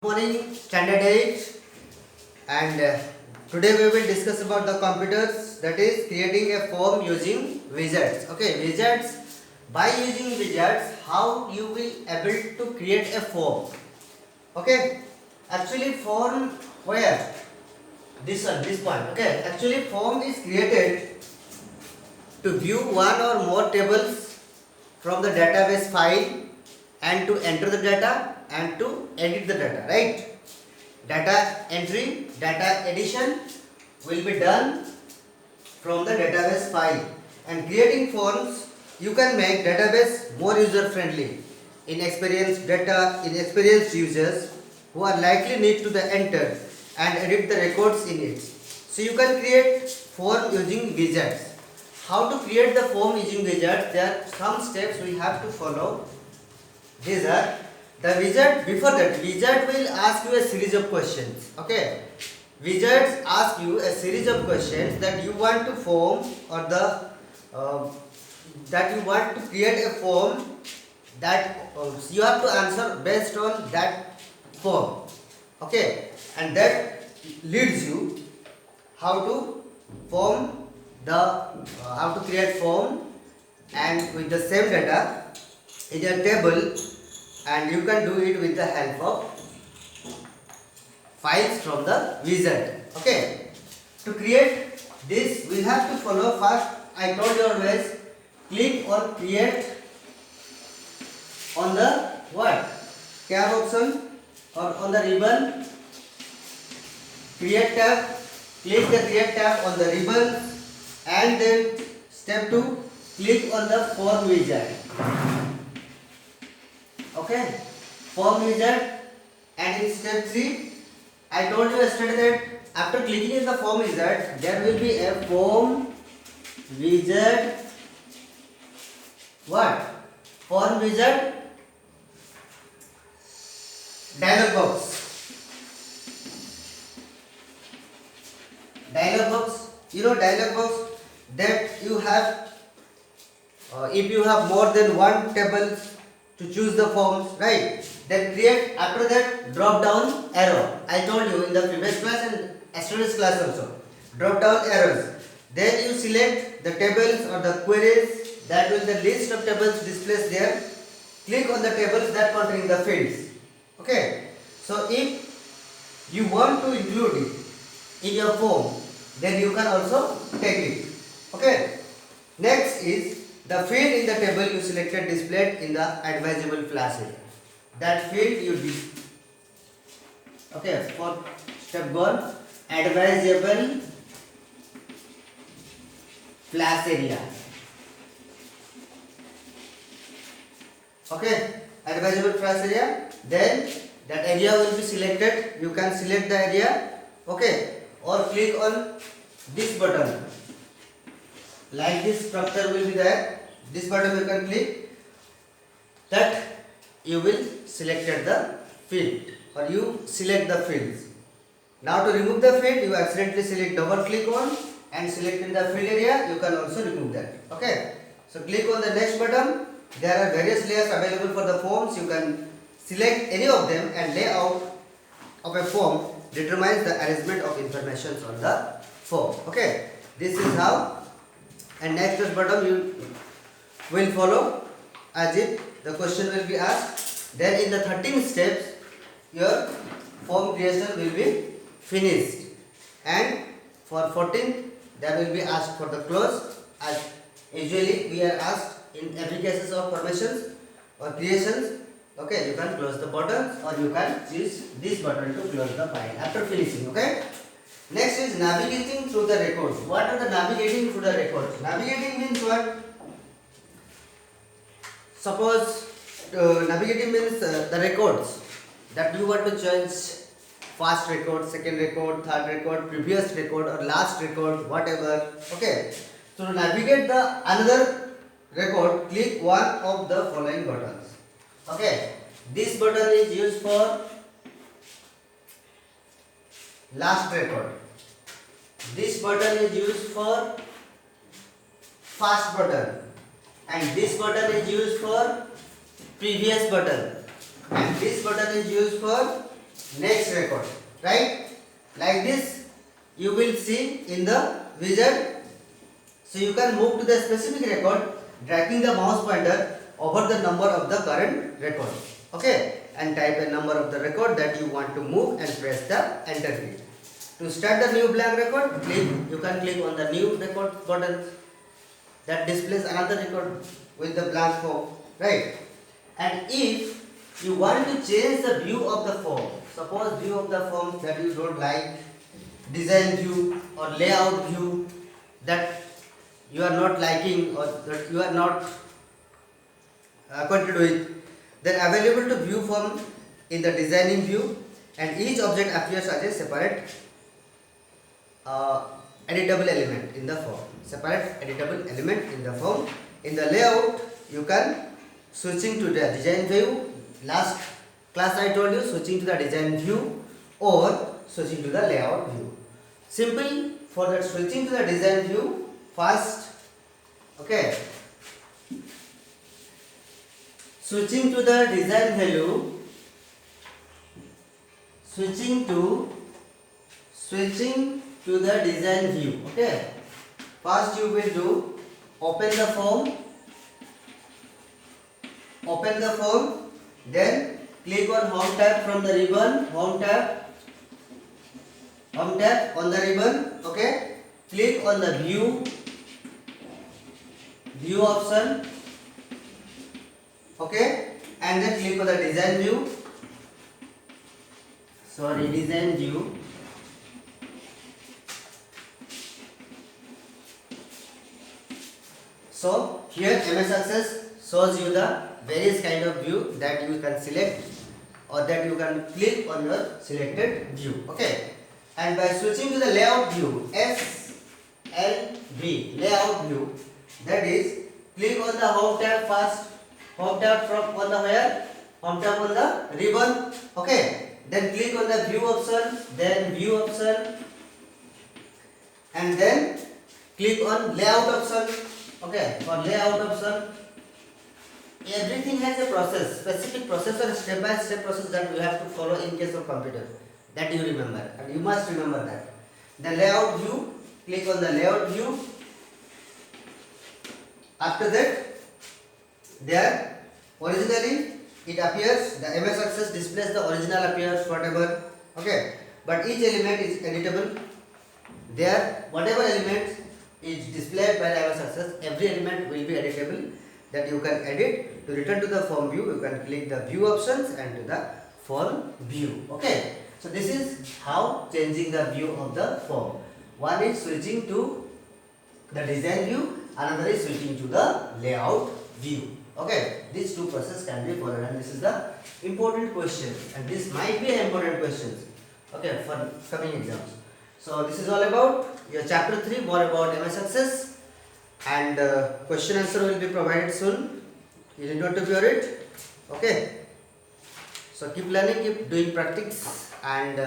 Morning, Standard 8, and today we will discuss about the computers, that is creating a form using wizards. Okay, wizards. By using wizards, how you will able to create a form. Okay, actually form where this one, this point. Okay, actually form is created to view one or more tables from the database file and to enter the data and to edit the data, right? Data entry, data addition will be done from the database file, and creating forms you can make database more user friendly. Inexperienced users who are likely need to the enter and edit the records in it. So you can create form using wizards. How to create the form using wizards? There are some steps we have to follow. These are the wizard. Before that, wizard will ask you a series of questions. Okay, wizards ask you a series of questions that you want to form, or the that you want to create a form that you have to answer based on that form. Okay, and that leads you how to form the how to create form and with the same data in a table, and you can do it with the help of files from the wizard. Okay, to create this we have to follow. First, I told you always, click on create on the what tab option or on the ribbon, create tab. Click the create tab on the ribbon, and then step 2, click on the form wizard. Okay, form wizard. And in step 3, I told you yesterday that after clicking in the form wizard, there will be a form wizard. What? Form wizard dialog box. Dialog box. You know dialog box that you have. If you have more than one table to choose the forms, right? Then create, after that, drop down arrow. I told you in the previous class and yesterday's class also. Drop down arrows. Then you select the tables or the queries, that will the list of tables displays there. Click on the tables that contain the fields. Okay. So if you want to include it in your form, then you can also take it. Okay. Next is the field in the table you selected displayed in the advisable flash area. That field you did. Okay, for step 1, advisable flash area. Okay, advisable flash area. Then that area will be selected. You can select the area. Okay, or click on this button. Like this structure will be there. This button you can click, that you will select the field, or you select the fields. Now to remove the field, you accidentally select, double click on and select in the field area, you can also remove that. Okay, so click on the next button. There are various layers available for the forms. You can select any of them, and layout of a form determines the arrangement of information on the form. Okay, this is how. And next button you will follow as if the question will be asked. Then in the 13 steps, your form creation will be finished, and for 14th there will be asked for the close, as usually we are asked in every cases of formations or creations. Okay, you can close the buttons, or you can use this button to close the file after finishing. Okay. Next is navigating through the records. What are the navigating through the records? Navigating means what? Suppose navigating means the records that you want to change, first record, second record, third record, previous record, or last record, whatever. Okay. So to navigate the another record, click one of the following buttons. Okay. This button is used for last record. This button is used for first button, and this button is used for previous button, and this button is used for next record, right? Like this you will see in the wizard. So you can move to the specific record dragging the mouse pointer over the number of the current record, okay, and type a number of the record that you want to move and press the enter key. To start the new blank record, you can click on the new record button that displays another record with the blank form, right? And if you want to change the view of the form, suppose view of the form that you don't like, design view or layout view that you are not liking or that you are not acquainted with, then available to view form in the designing view, and each object appears as a separate editable element in the form. Separate editable element in the form. In the layout, you can switching to the design view. Last class I told you, switching to the design view or switching to the layout view. Simple for that switching to the design view. First, okay, switching to the design value, switching to the design view, okay. First you will do open the form, then click on home tab from the ribbon, home tab on the ribbon, okay. Click on the view option, okay, and then click on the design view, design view. So here MS Access shows you the various kind of view that you can select or that you can click on your selected view, okay. And by switching to the layout view, SLV, layout view, that is, click on the home tab first, home tab from on the where? Home tab on the ribbon, okay. Then click on the view option, then view option, and then click on layout option, okay. For layout option, everything has a process, specific process or step by step process that you have to follow in case of computer, that you remember, and you must remember that. The layout view, click on the layout view. After that, there originally it appears, the MS Access displays the original appears whatever, okay, but each element is editable. There whatever element is displayed by the MS Access, every element will be editable that you can edit. To return to the form view, you can click the view options and to the form view, okay. So this is how changing the view of the form. One is switching to the design view, another is switching to the layout view, okay. These two processes can be followed, and this is the important question, and this might be an important question, okay, for coming exams. So this is all about your chapter 3, more about MS Access, and question answer will be provided soon. You need not to be worried, okay. So keep learning, keep doing practice, and